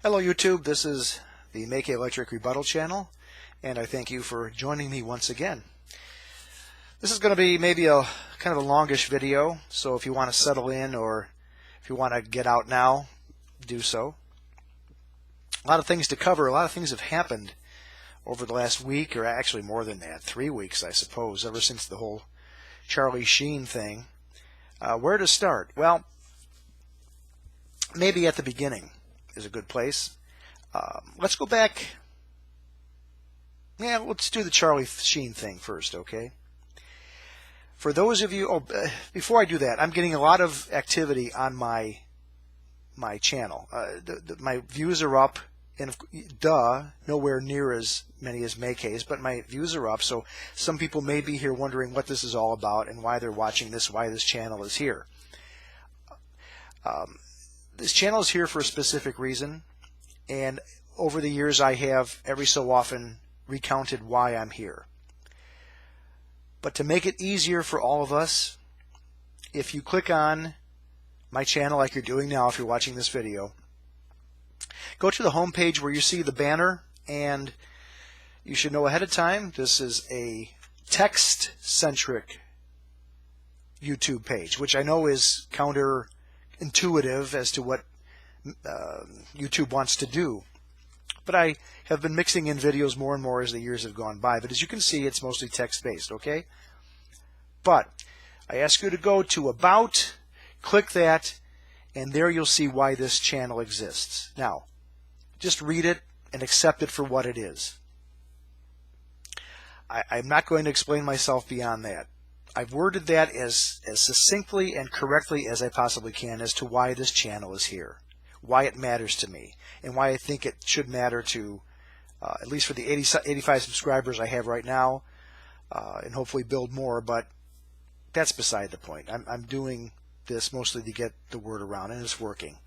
Hello YouTube, this is the MaKa Rebuttal channel, and I thank you for joining me once again. This is going to be maybe a kind of a longish video, so if you want to settle in or if you want to get out now, do so. A lot of things to cover, a lot of things have happened over the last week, or actually more than that, 3 weeks I suppose, ever since the whole Charlie Sheen thing. Where to start? Well, maybe at the beginning is a good place. Let's go back. Yeah, let's do the Charlie Sheen thing first, okay? For those of you, before I do that, I'm getting a lot of activity on my channel. My views are up, and nowhere near as many as MaKa's, but my views are up. So some people may be here wondering what this is all about and why they're watching this, why this channel is here. This channel is here for a specific reason, and over the years I have every so often recounted why I'm here. But to make it easier for all of us, if you click on my channel like you're doing now if you're watching this video, go to the home page where you see the banner, and you should know ahead of time this is a text-centric YouTube page, which I know is counterintuitive as to what YouTube wants to do. But I have been mixing in videos more and more as the years have gone by. But as you can see, it's mostly text-based, okay? But I ask you to go to About, click that, and there you'll see why this channel exists. Now, just read it and accept it for what it is. I'm not going to explain myself beyond that. I've worded that as succinctly and correctly as I possibly can as to why this channel is here, why it matters to me, and why I think it should matter to, at least for the 85 subscribers I have right now, and hopefully build more, but that's beside the point. I'm doing this mostly to get the word around, and it's working.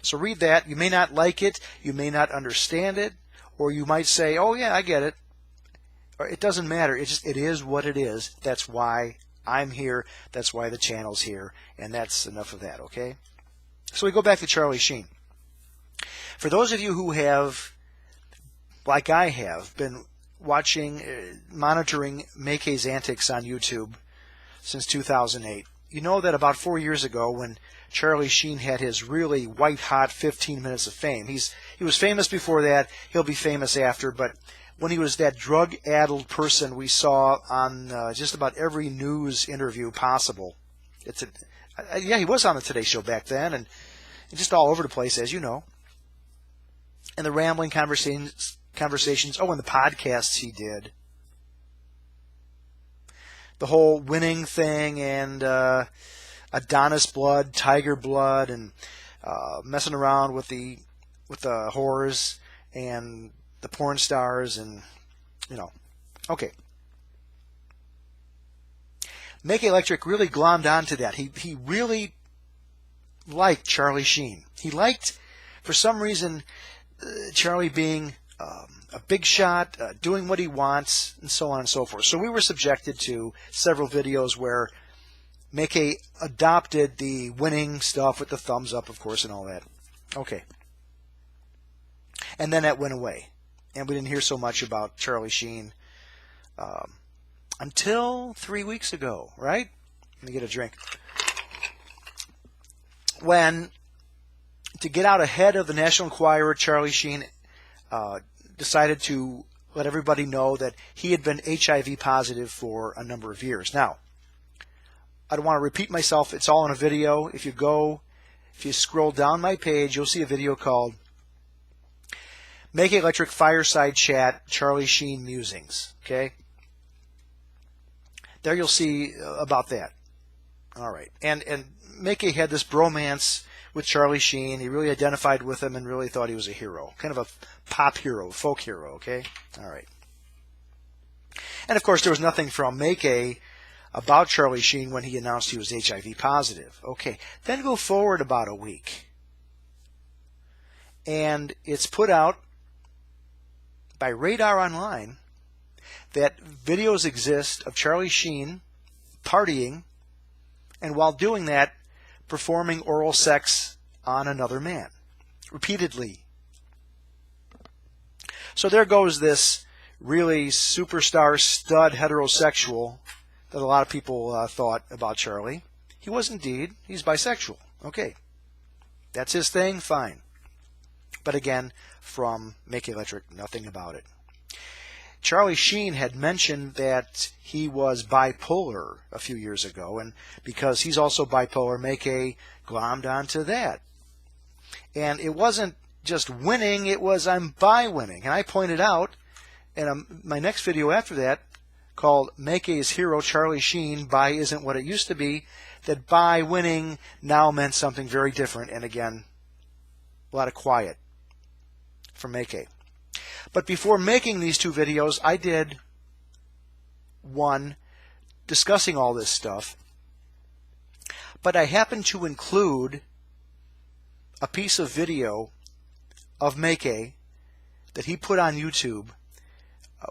So read that. You may not like it, you may not understand it, or you might say, oh yeah, I get it. It doesn't matter. It is what it is. That's why I'm here. That's why the channel's here. And that's enough of that, okay? So we go back to Charlie Sheen. For those of you who have, like I have, been watching, monitoring MaKa's antics on YouTube since 2008, you know that about 4 years ago when Charlie Sheen had his really white-hot 15 minutes of fame, he was famous before that, he'll be famous after, but when he was that drug-addled person we saw on just about every news interview possible. Yeah, he was on the Today Show back then, and just all over the place, as you know. And the rambling conversations, oh, and the podcasts he did. The whole winning thing, and Adonis blood, tiger blood, and messing around with the whores, and the porn stars, and, you know. Okay. MaKa really glommed onto that. He really liked Charlie Sheen. He liked, for some reason, Charlie being a big shot, doing what he wants, and so on and so forth. So we were subjected to several videos where MaKa adopted the winning stuff with the thumbs up, of course, and all that. Okay. And then that went away. And we didn't hear so much about Charlie Sheen until 3 weeks ago, right? Let me get a drink. When, to get out ahead of the National Enquirer, Charlie Sheen decided to let everybody know that he had been HIV positive for a number of years. Now, I don't want to repeat myself. It's all in a video. If you scroll down my page, you'll see a video called MaKa Fireside Chat, Charlie Sheen Musings. Okay? There you'll see about that. All right. And MaKa had this bromance with Charlie Sheen. He really identified with him and really thought he was a hero. Kind of a pop hero, a folk hero, okay? All right. And, of course, there was nothing from MaKa about Charlie Sheen when he announced he was HIV positive. Okay. Then go forward about a week. And it's put out by Radar Online that videos exist of Charlie Sheen partying, and while doing that, performing oral sex on another man. repeatedly. So there goes this really superstar stud heterosexual that a lot of people thought about Charlie. He was indeed. He's bisexual. Okay. That's his thing. Fine. But again, from MaKa Electric, nothing about it. Charlie Sheen had mentioned that he was bipolar a few years ago, and because he's also bipolar, MaKa glommed onto that. And it wasn't just winning, it was I'm bi-winning. And I pointed out in my next video after that, called MaKa's Hero Charlie Sheen, Bi Isn't What It Used to Be, that bi-winning now meant something very different, and again, a lot of quiet from MaKa. But before making these two videos, I did one discussing all this stuff, but I happened to include a piece of video of MaKa that he put on YouTube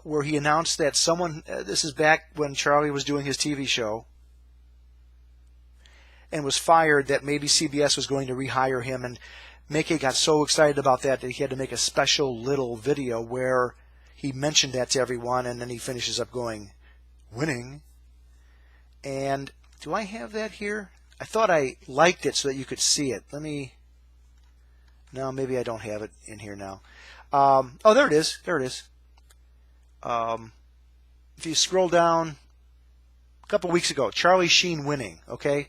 where he announced that someone, this is back when Charlie was doing his TV show and was fired, that maybe CBS was going to rehire him, and MaKa got so excited about that he had to make a special little video where he mentioned that to everyone, and then he finishes up going, winning. And do I have that here? I thought I liked it so that you could see it. Let me, no, maybe I don't have it in here now. Oh, there it is. There it is. If you scroll down a couple weeks ago, Charlie Sheen winning, okay?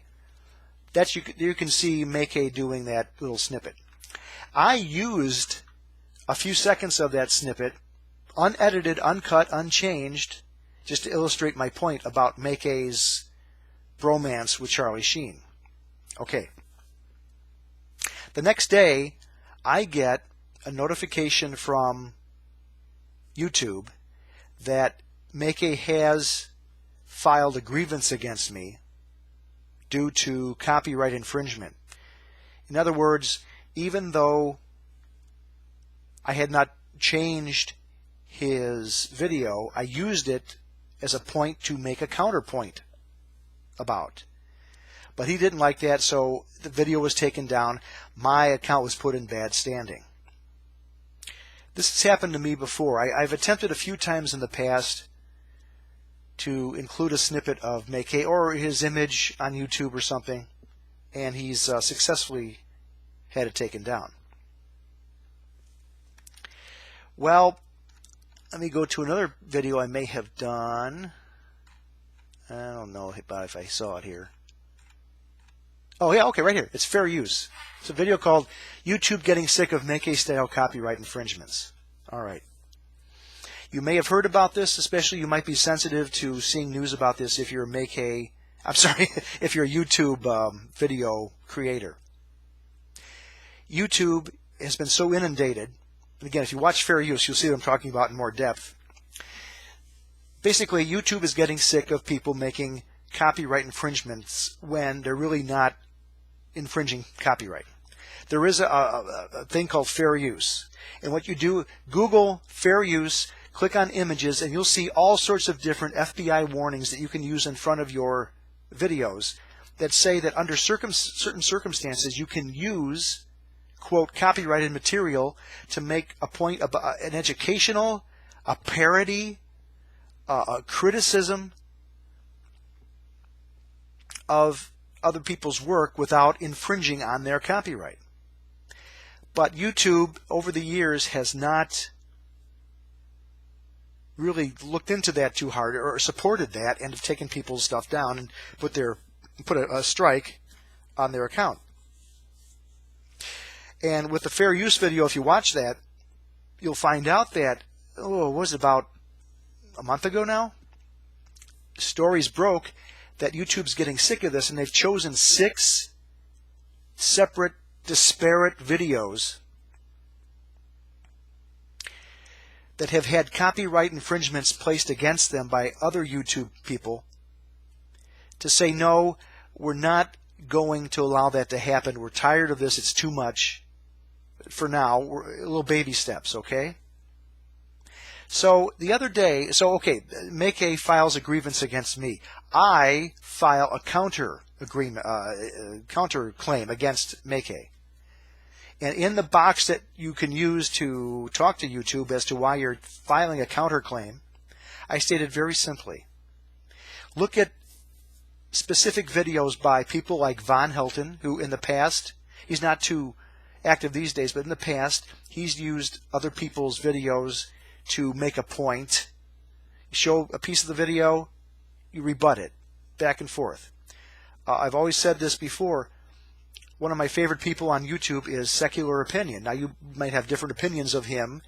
That's you can see MaKa doing that little snippet. I used a few seconds of that snippet, unedited, uncut, unchanged, just to illustrate my point about MaKa's bromance with Charlie Sheen. Okay. The next day, I get a notification from YouTube that MaKa has filed a grievance against me due to copyright infringement. In other words, even though I had not changed his video, I used it as a point to make a counterpoint about. But he didn't like that, so the video was taken down. My account was put in bad standing. This has happened to me before. I've attempted a few times in the past to include a snippet of MaKa or his image on YouTube or something, and he's successfully had it taken down. Well, let me go to another video I may have done. I don't know about if I saw it here. Oh yeah, okay, right here. It's fair use. It's a video called YouTube Getting Sick of MaKa Style Copyright Infringements. All right. You may have heard about this, especially you might be sensitive to seeing news about this if you're a MaKa, I'm sorry, if you're a YouTube video creator. YouTube has been so inundated, and again, if you watch Fair Use, you'll see what I'm talking about in more depth. Basically, YouTube is getting sick of people making copyright infringements when they're really not infringing copyright. There is a thing called fair use. And what you do, Google fair use, click on images, and you'll see all sorts of different FBI warnings that you can use in front of your videos that say that under certain circumstances you can use, quote, copyrighted material to make a point about an educational, a parody, a criticism of other people's work without infringing on their copyright. But YouTube, over the years, has not really looked into that too hard or supported that, and have taken people's stuff down and put a strike on their account. And with the fair use video, if you watch that, you'll find out that, oh, what was it, about a month ago now? Stories broke that YouTube's getting sick of this, and they've chosen 6 separate, disparate videos that have had copyright infringements placed against them by other YouTube people to say, no, we're not going to allow that to happen. We're tired of this. It's too much. For now, we're little baby steps, okay? So the other day, MaKa files a grievance against me. I file a counter claim against MaKa. And in the box that you can use to talk to YouTube as to why you're filing a counterclaim, I stated very simply, look at specific videos by people like Von Helton, who in the past, he's not too active these days, but in the past, he's used other people's videos to make a point. You show a piece of the video, you rebut it, back and forth. I've always said this before, one of my favorite people on YouTube is Secular Opinion. Now, you might have different opinions of him,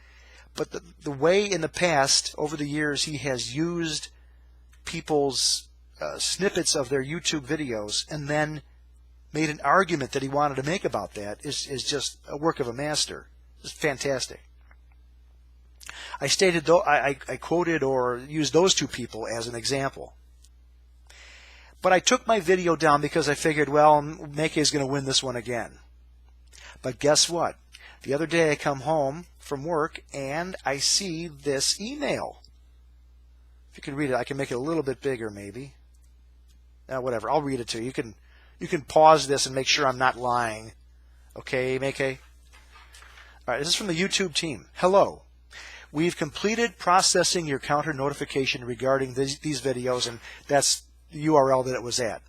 but the way in the past, over the years, he has used people's snippets of their YouTube videos and then made an argument that he wanted to make about that is just a work of a master. It's fantastic. I stated, though, I quoted or used those two people as an example. But I took my video down because I figured, well, MaKa is going to win this one again. But guess what? The other day I come home from work and I see this email. If you can read it, I can make it a little bit bigger maybe. Whatever, I'll read it to you. You can pause this and make sure I'm not lying. Okay, MaKa? All right, this is from the YouTube team. Hello. We've completed processing your counter notification regarding these videos, and that's the URL that it was at.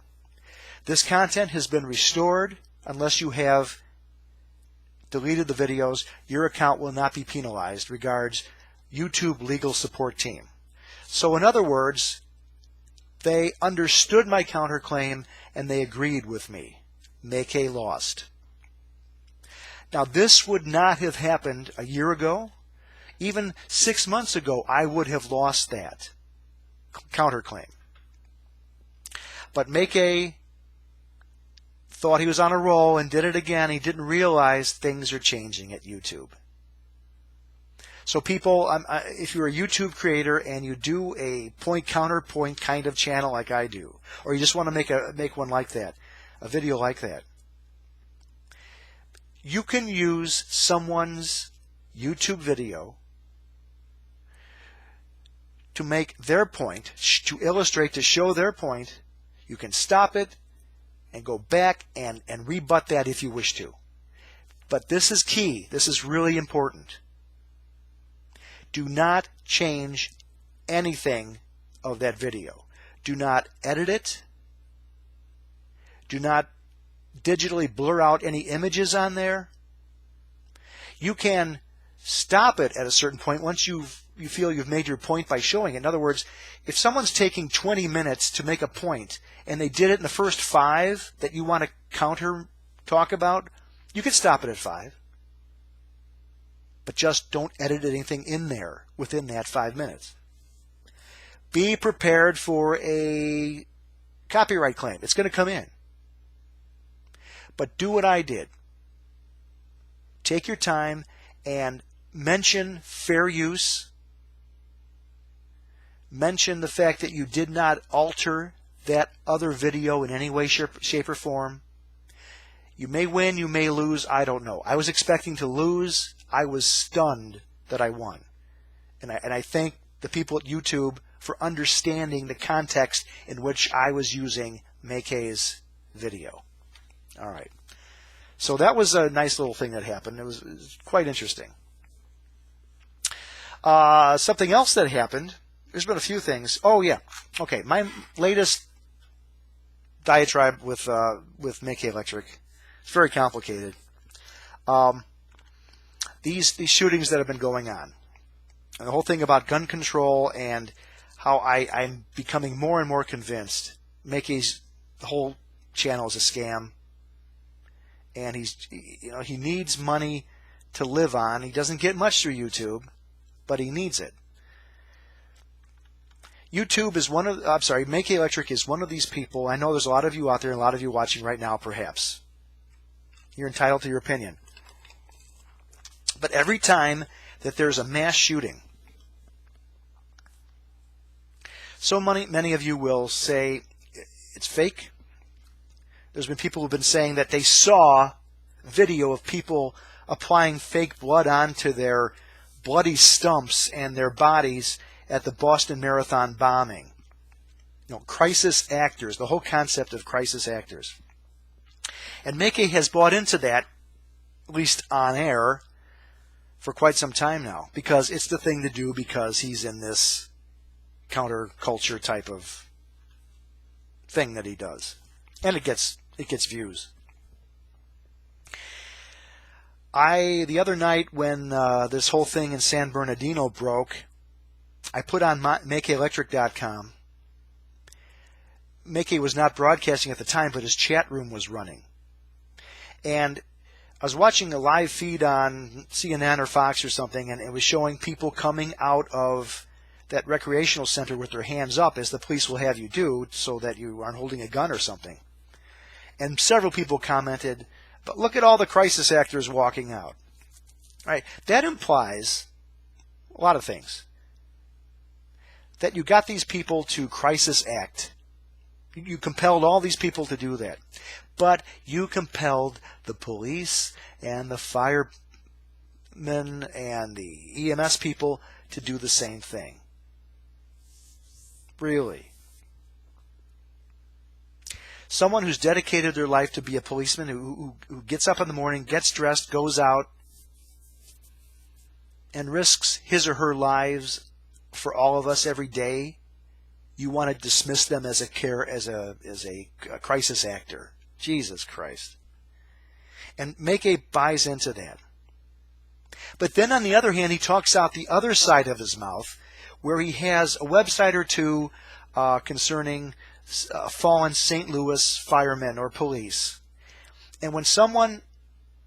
This content has been restored. Unless you have deleted the videos, your account will not be penalized. Regards, YouTube Legal Support Team. So in other words, they understood my counterclaim and they agreed with me. MaKa lost. Now, this would not have happened a year ago. Even 6 months ago, I would have lost that counterclaim. But MaKa thought he was on a roll and did it again. He didn't realize things are changing at YouTube. So people, if you're a YouTube creator and you do a point counterpoint kind of channel like I do, or you just want to make one like that, a video like that, you can use someone's YouTube video to make their point, to illustrate, to show their point. You can stop it and go back and rebut that if you wish to. But this is key. This is really important. Do not change anything of that video. Do not edit it. Do not digitally blur out any images on there. You can stop it at a certain point once you feel you've made your point by showing it. In other words, if someone's taking 20 minutes to make a point and they did it in the first 5 that you want to counter talk about, you can stop it at 5. But just don't edit anything in there within that 5 minutes. Be prepared for a copyright claim. It's going to come in. But do what I did. Take your time and mention fair use. Mention the fact that you did not alter that other video in any way, shape, or form. You may win, you may lose, I don't know. I was expecting to lose. I was stunned that I won. And I thank the people at YouTube for understanding the context in which I was using MaKa's video. All right. So that was a nice little thing that happened. It was quite interesting. Something else that happened, there's been a few things. Oh, yeah. Okay, my latest diatribe with MaKa Electric, it's very complicated. These shootings that have been going on, and the whole thing about gun control, and how I'm becoming more and more convinced MaKa's whole channel is a scam, and he needs money to live on. He doesn't get much through YouTube, but he needs it. YouTube is MaKa Electric is one of these people. I know there's a lot of you out there, and a lot of you watching right now, perhaps. You're entitled to your opinion. But every time that there's a mass shooting, so many of you will say it's fake. There's been people who've been saying that they saw video of people applying fake blood onto their bloody stumps and their bodies at the Boston Marathon bombing. Crisis actors, the whole concept of crisis actors. And MaKa has bought into that at least on air, for quite some time now, because it's the thing to do, because he's in this counterculture type of thing that he does, and it gets views. The other night when this whole thing in San Bernardino broke, I put on MaKaElectric.com. MaKa was not broadcasting at the time, but his chat room was running. And I was watching a live feed on CNN or Fox or something, and it was showing people coming out of that recreational center with their hands up, as the police will have you do, so that you aren't holding a gun or something. And several people commented, "But look at all the crisis actors walking out." Right? That implies a lot of things. That you got these people to crisis act. You compelled all these people to do that. But you compelled the police and the firemen and the EMS people to do the same thing. Really. Someone who's dedicated their life to be a policeman, who gets up in the morning, gets dressed, goes out, and risks his or her lives for all of us every day, you want to dismiss them as a crisis actor. Jesus Christ. And MaKa buys into that. But then on the other hand, he talks out the other side of his mouth, where he has a website or two concerning fallen St. Louis firemen or police. And when someone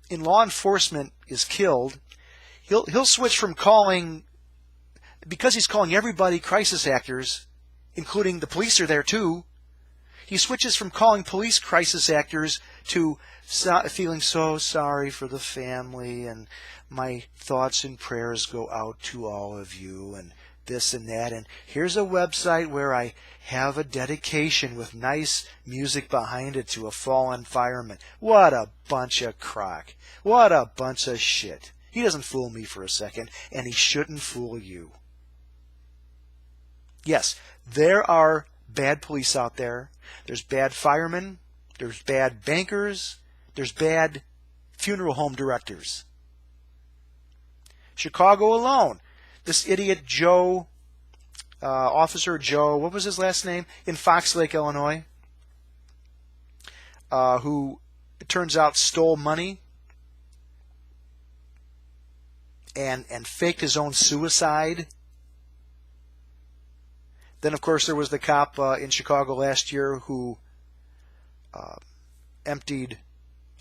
in law enforcement is killed, he'll switch from calling, because he's calling everybody crisis actors, including the police are there too, he switches from calling police crisis actors to feeling so sorry for the family, and my thoughts and prayers go out to all of you, and this and that, and here's a website where I have a dedication with nice music behind it to a fallen fireman. What a bunch of crock. What a bunch of shit. He doesn't fool me for a second, and he shouldn't fool you. Yes, there are bad police out there. There's bad firemen. There's bad bankers. There's bad funeral home directors. Chicago alone. This idiot Joe, Officer Joe, what was his last name? In Fox Lake, Illinois, who, it turns out, stole money and faked his own suicide. Then, of course, there was the cop in Chicago last year who emptied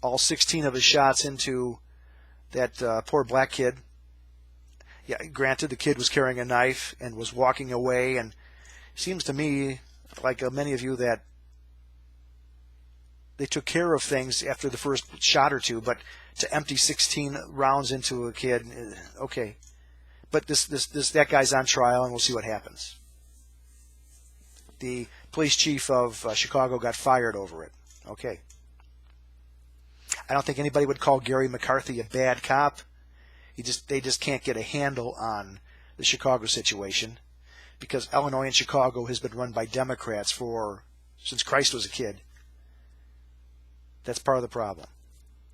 all 16 of his shots into that poor black kid. Yeah, granted, the kid was carrying a knife and was walking away, and it seems to me, like many of you, that they took care of things after the first shot or two, but to empty 16 rounds into a kid, okay. But that guy's on trial, and we'll see what happens. The police chief of Chicago got fired over it. Okay. I don't think anybody would call Gary McCarthy a bad cop. They just can't get a handle on the Chicago situation, because Illinois and Chicago has been run by Democrats since Christ was a kid. That's part of the problem.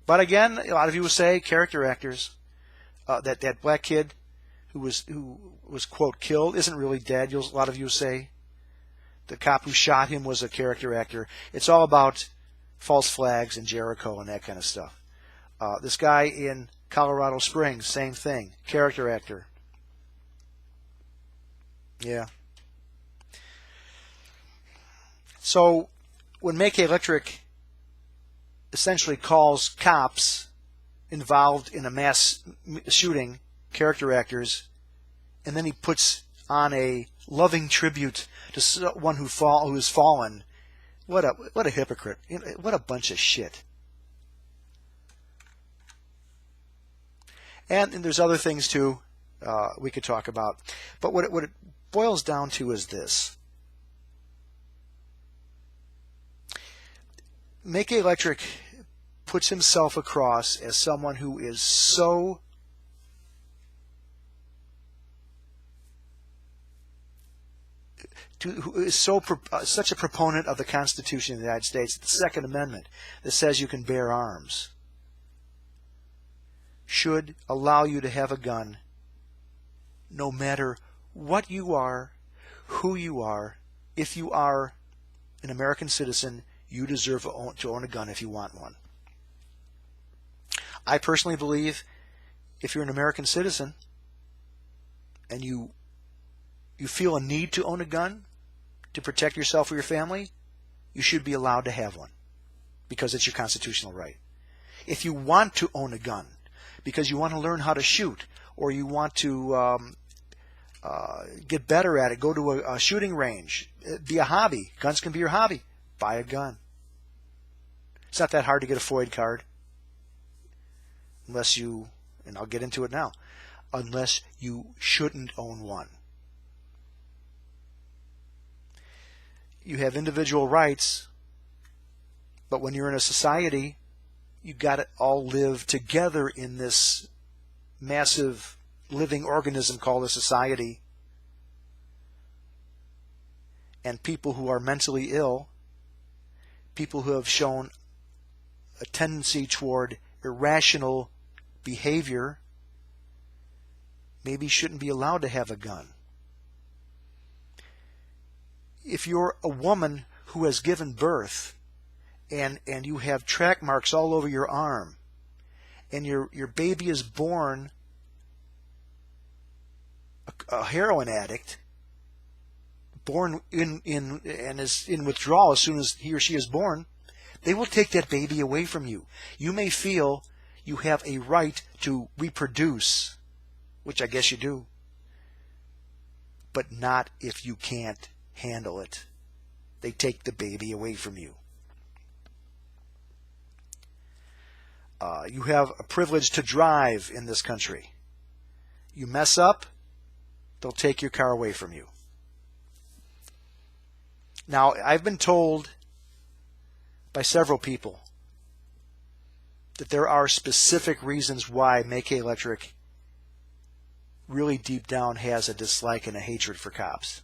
But again, a lot of you will say character actors. That black kid who was quote killed isn't really dead. A lot of you will say the cop who shot him was a character actor. It's all about false flags and Jericho and that kind of stuff. This guy in Colorado Springs, same thing. Character actor. Yeah. So when MaKa Electric essentially calls cops involved in a mass shooting character actors, and then he puts on a loving tribute to someone who has fallen, what a hypocrite. What a bunch of shit. And there's other things, too, we could talk about. But what it boils down to is this. MaKa Electric puts himself across as someone who is so such a proponent of the Constitution of the United States, the Second Amendment, that says you can bear arms. should allow you to have a gun no matter what you are, who you are. If you are an American citizen, you deserve to own a gun if you want one. I personally believe if you're an American citizen and you feel a need to own a gun to protect yourself or your family, you should be allowed to have one because it's your constitutional right. If you want to own a gun because you want to learn how to shoot, or you want to get better at it, go to a shooting range, be a hobby. Guns can be your hobby. Buy a gun. It's not that hard to get a FOID card. Unless you, and I'll get into it now, unless you shouldn't own one. You have individual rights, but when you're in a society, you got to all live together in this massive living organism called a society. And people who are mentally ill, people who have shown a tendency toward irrational behavior, maybe shouldn't be allowed to have a gun. If you're a woman who has given birth and you have track marks all over your arm, and your baby is born a heroin addict, born and is in withdrawal as soon as he or she is born, they will take that baby away from you. You may feel you have a right to reproduce, which I guess you do, but not if you can't handle it. They take the baby away from you. You have a privilege to drive in this country. You mess up, they'll take your car away from you. Now, I've been told by several people that there are specific reasons why MaKa Electric really deep down has a dislike and a hatred for cops.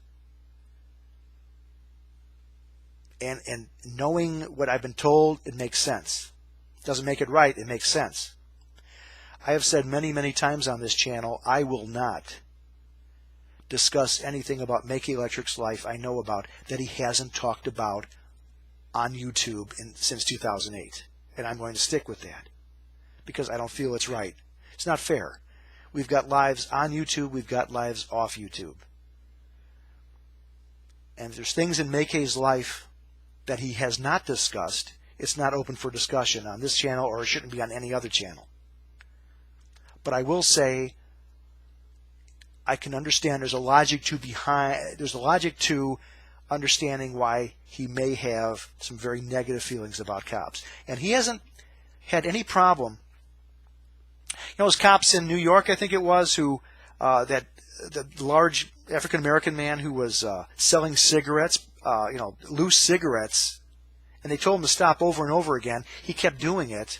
And knowing what I've been told, it makes sense. Doesn't make it right, it makes sense. I have said many, many times on this channel, I will not discuss anything about MaKa Electric's life I know about that he hasn't talked about on YouTube since 2008. And I'm going to stick with that because I don't feel it's right. It's not fair. We've got lives on YouTube, we've got lives off YouTube. And if there's things in MaKa's life that he has not discussed, it's not open for discussion on this channel, or it shouldn't be on any other channel. But I will say, I can understand there's a logic to understanding why he may have some very negative feelings about cops. And he hasn't had any problem. You know, those cops in New York, I think it was, who the large African American man who was selling cigarettes, loose cigarettes, and they told him to stop over and over again. He kept doing it,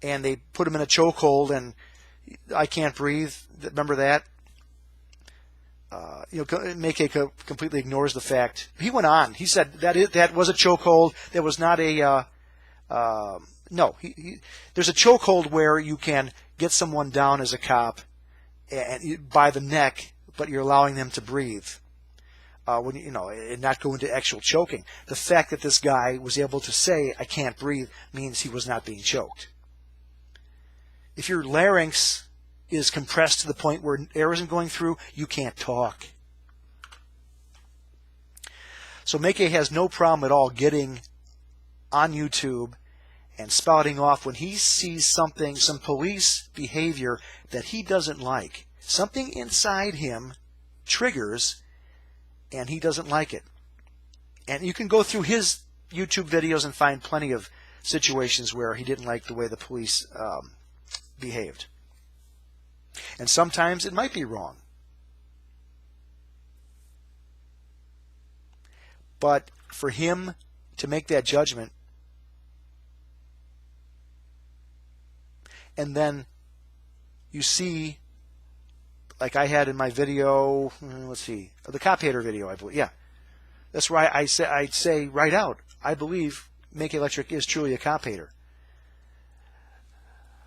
and they put him in a chokehold, and I can't breathe. Remember that? MaKa completely ignores the fact. He went on. He said that was a chokehold. There was not a no. There's a chokehold where you can get someone down as a cop and by the neck, but you're allowing them to breathe. And not go into actual choking. The fact that this guy was able to say, I can't breathe, means he was not being choked. If your larynx is compressed to the point where air isn't going through, you can't talk. So MaKa has no problem at all getting on YouTube and spouting off when he sees something, some police behavior that he doesn't like. Something inside him triggers, and he doesn't like it. And you can go through his YouTube videos and find plenty of situations where he didn't like the way the police behaved. And sometimes it might be wrong. But for him to make that judgment, and then you see, like I had in my video, let's see, the cop hater video, I believe. Yeah, that's why I'd say right out, I believe MaKa Electric is truly a cop hater.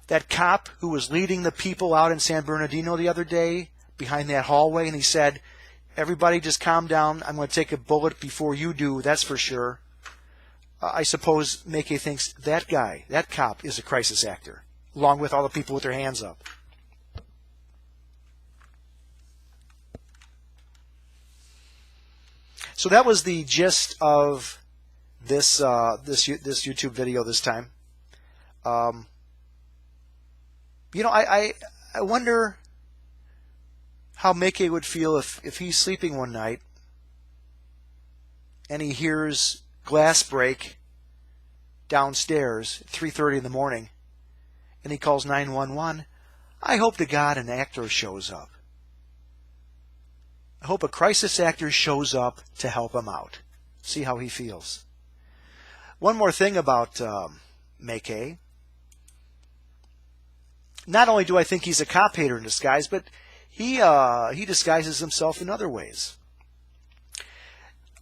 that cop who was leading the people out in San Bernardino the other day behind that hallway, and he said, "Everybody just calm down. I'm going to take a bullet before you do, that's for sure." I suppose MaKa thinks that guy, that cop, is a crisis actor, along with all the people with their hands up. So that was the gist of this YouTube video this time. You know, I wonder how MaKa would feel if he's sleeping one night and he hears glass break downstairs at 3:30 in the morning and he calls 911. I hope to God an actor shows up. I hope a crisis actor shows up to help him out. See how he feels. One more thing about MaKa. Not only do I think he's a cop hater in disguise, but he disguises himself in other ways.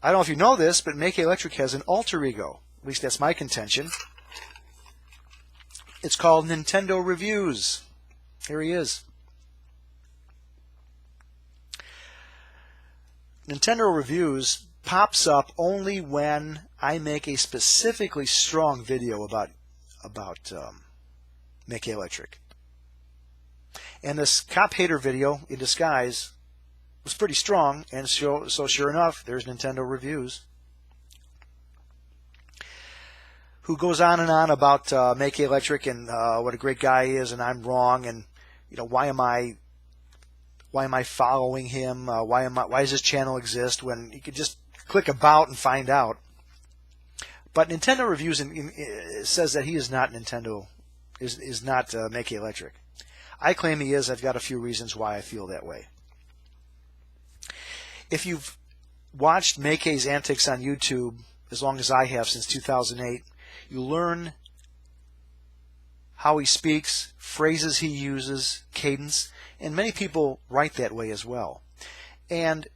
I don't know if you know this, but MaKa Electric has an alter ego. At least that's my contention. It's called Nintendo Reviews. Here he is. Nintendo Reviews pops up only when I make a specifically strong video about MaKa Electric. And this cop hater video in disguise was pretty strong, and so sure enough, there's Nintendo Reviews, who goes on and on about MaKa Electric and what a great guy he is, and I'm wrong, and you know, why am I following him? Why does this channel exist when you could just click about and find out? But Nintendo Reviews says that he is not Nintendo, is not MaKa Electric. I claim he is. I've got a few reasons why I feel that way. If you've watched MaKa's antics on YouTube as long as I have, since 2008, you learn how he speaks, phrases he uses, cadence, and many people write that way as well. And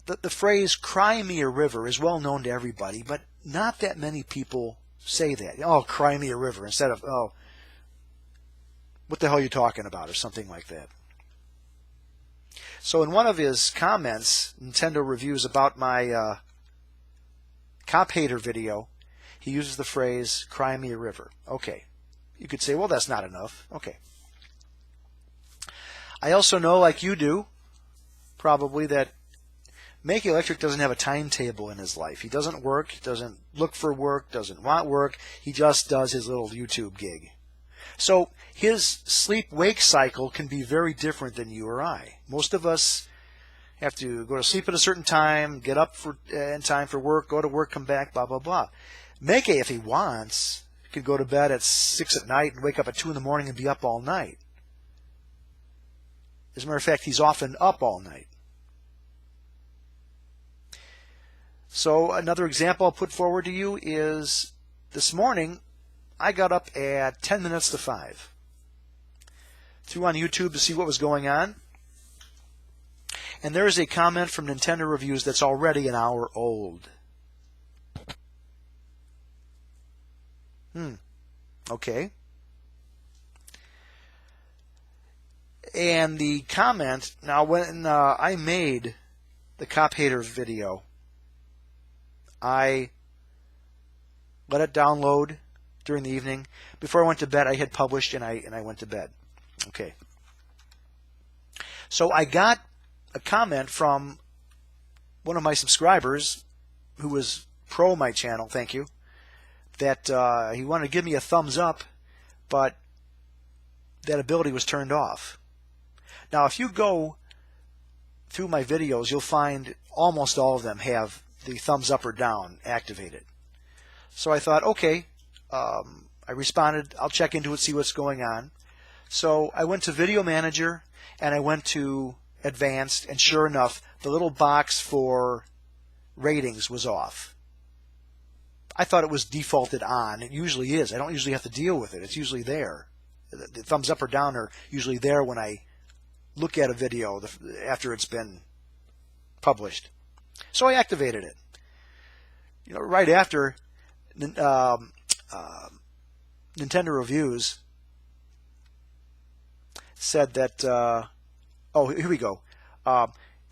the phrase, "cry me a river," is well known to everybody, but not that many people say that. "Oh, cry me a river," instead of, "Oh, what the hell are you talking about?" or something like that. So in one of his comments, Nintendo Reviews, about my cop hater video, he uses the phrase, "cry me a river." Okay. You could say, well, that's not enough. Okay. I also know, like you do, probably, that MaKa Electric doesn't have a timetable in his life. He doesn't work, he doesn't look for work, doesn't want work. He just does his little YouTube gig. So his sleep-wake cycle can be very different than you or I. Most of us have to go to sleep at a certain time, get up in time for work, go to work, come back, blah, blah, blah. MaKa, if he wants, could go to bed at 6 at night and wake up at 2 in the morning and be up all night. As a matter of fact, he's often up all night. So another example I'll put forward to you is this morning I got up at 10 minutes to 5. Threw on YouTube to see what was going on. And there is a comment from Nintendo Reviews that's already an hour old. Okay. And the comment, now when I made the cop hater video, I let it download during the evening. Before I went to bed, I had published and I went to bed. Okay. So I got a comment from one of my subscribers who was pro my channel, thank you, that he wanted to give me a thumbs up, but that ability was turned off. Now, if you go through my videos, you'll find almost all of them have the thumbs up or down activated. So I thought, okay, I responded, I'll check into it, see what's going on. So I went to Video Manager and I went to Advanced, and sure enough, the little box for ratings was off. I thought it was defaulted on. It usually is. I don't usually have to deal with it. It's usually there. The thumbs up or down are usually there when I look at a video after it's been published. So I activated it. You know, right after Nintendo Reviews said that, oh, here we go.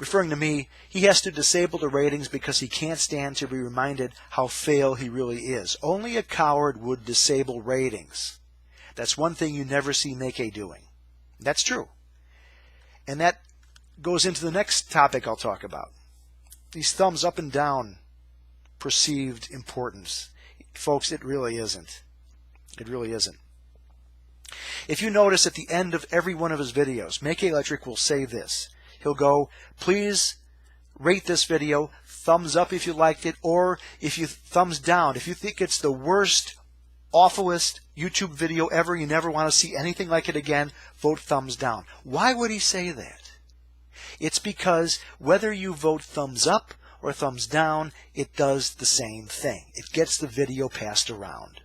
Referring to me, he has to disable the ratings because he can't stand to be reminded how fail he really is. Only a coward would disable ratings. That's one thing you never see MaKa doing. That's true. And that goes into the next topic I'll talk about. These thumbs up and down perceived importance. Folks, it really isn't. It really isn't. If you notice at the end of every one of his videos, MaKa Electric will say this. He'll go, please rate this video, thumbs up if you liked it, or if you thumbs down. If you think it's the worst, awfulest YouTube video ever, you never want to see anything like it again, vote thumbs down. Why would he say that? It's because whether you vote thumbs up or thumbs down, it does the same thing. It gets the video passed around.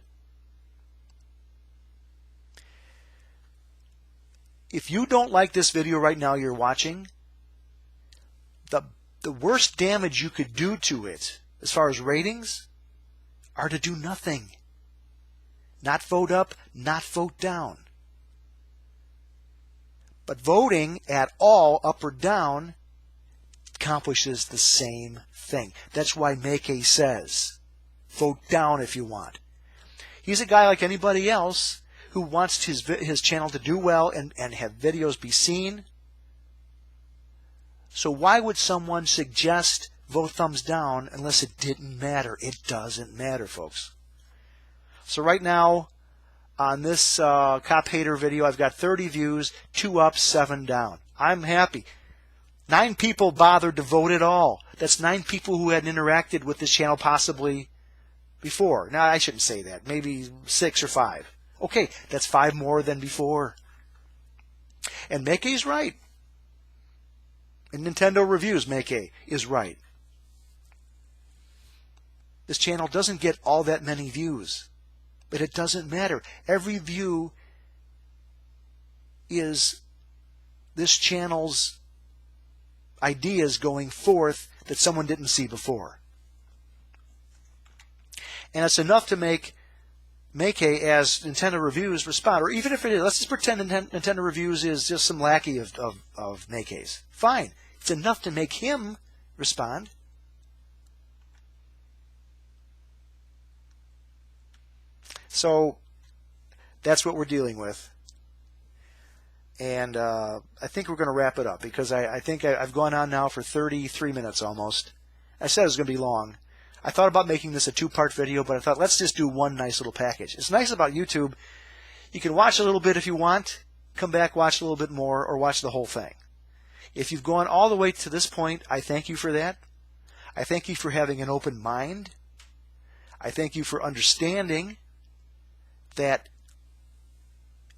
If you don't like this video right now you're watching, the worst damage you could do to it, as far as ratings, are to do nothing. Not vote up, not vote down. But voting at all, up or down, accomplishes the same thing. That's why MaKa says, vote down if you want. He's a guy like anybody else who wants his channel to do well and have videos be seen. So why would someone suggest vote thumbs down unless it didn't matter? It doesn't matter, folks. So right now, on this cop hater video, I've got 30 views, 2 up, 7 down. I'm happy. 9 people bothered to vote at all. That's 9 people who hadn't interacted with this channel possibly before. Now, I shouldn't say that. Maybe 6 or 5. Okay, that's 5 more than before. And MaKa's right. In Nintendo Reviews, MaKa is right. This channel doesn't get all that many views, but it doesn't matter. Every view is this channel's ideas going forth that someone didn't see before. And it's enough to make MaKa, as Nintendo Reviews, respond. Or even if it is, let's just pretend Nintendo Reviews is just some lackey of MaKa's. Fine. It's enough to make him respond. So that's what we're dealing with. And I think we're going to wrap it up because I think I've gone on now for 33 minutes almost. I said it was going to be long. I thought about making this a 2-part video, but I thought let's just do one nice little package. It's nice about YouTube. You can watch a little bit if you want, come back, watch a little bit more, or watch the whole thing. If you've gone all the way to this point, I thank you for that. I thank you for having an open mind. I thank you for understanding that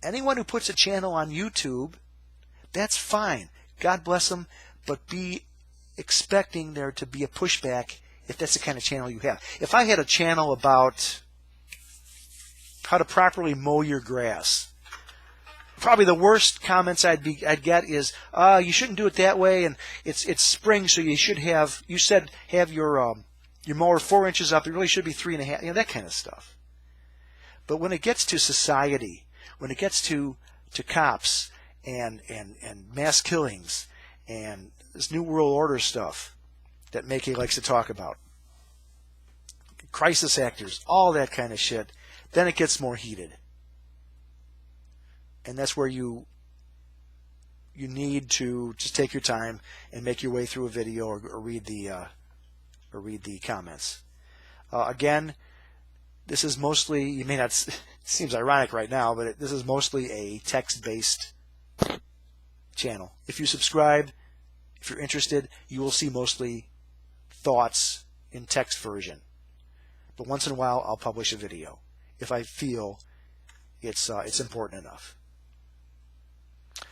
anyone who puts a channel on YouTube, that's fine. God bless them, but be expecting there to be a pushback if that's the kind of channel you have. If I had a channel about how to properly mow your grass, probably the worst comments I'd get is, you shouldn't do it that way, and it's spring, so you should have, you said have your mower 4 inches up, it really should be 3.5, that kind of stuff. But when it gets to society, when it gets to cops and mass killings and this New World Order stuff that MaKa likes to talk about, crisis actors, all that kind of shit, then it gets more heated. And that's where you need to just take your time and make your way through a video or read the comments. Again, this is mostly, you may not, it seems ironic right now, but this is mostly a text-based channel. If you subscribe, if you're interested, you will see mostly thoughts in text version. But once in a while, I'll publish a video if I feel it's important enough.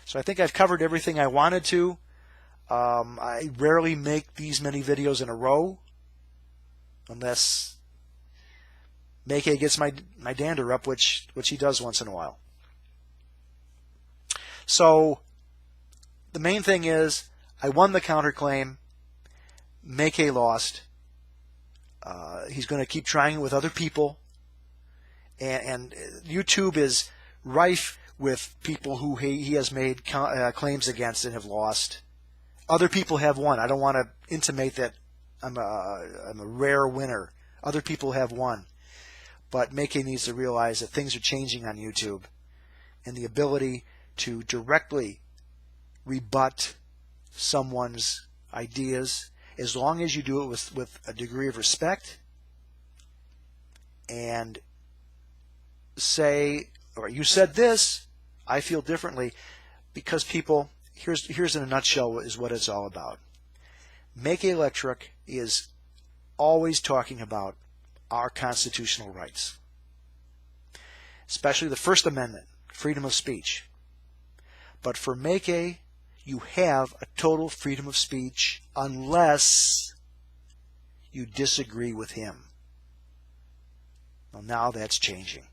So I think I've covered everything I wanted to. I rarely make these many videos in a row unless MaKa gets my dander up, which he does once in a while. So the main thing is I won the counterclaim. MaKa lost. He's going to keep trying with other people. And YouTube is rife with people who he has made claims against and have lost. Other people have won. I don't want to intimate that I'm a rare winner. Other people have won. But MaKa needs to realize that things are changing on YouTube, and the ability to directly rebut someone's ideas, as long as you do it with a degree of respect and say, or you said this, I feel differently, because people, here's in a nutshell is what it's all about. MaKa Electric is always talking about our constitutional rights, especially the First Amendment, freedom of speech. But for MaKa, you have a total freedom of speech unless you disagree with him. Well, now that's changing.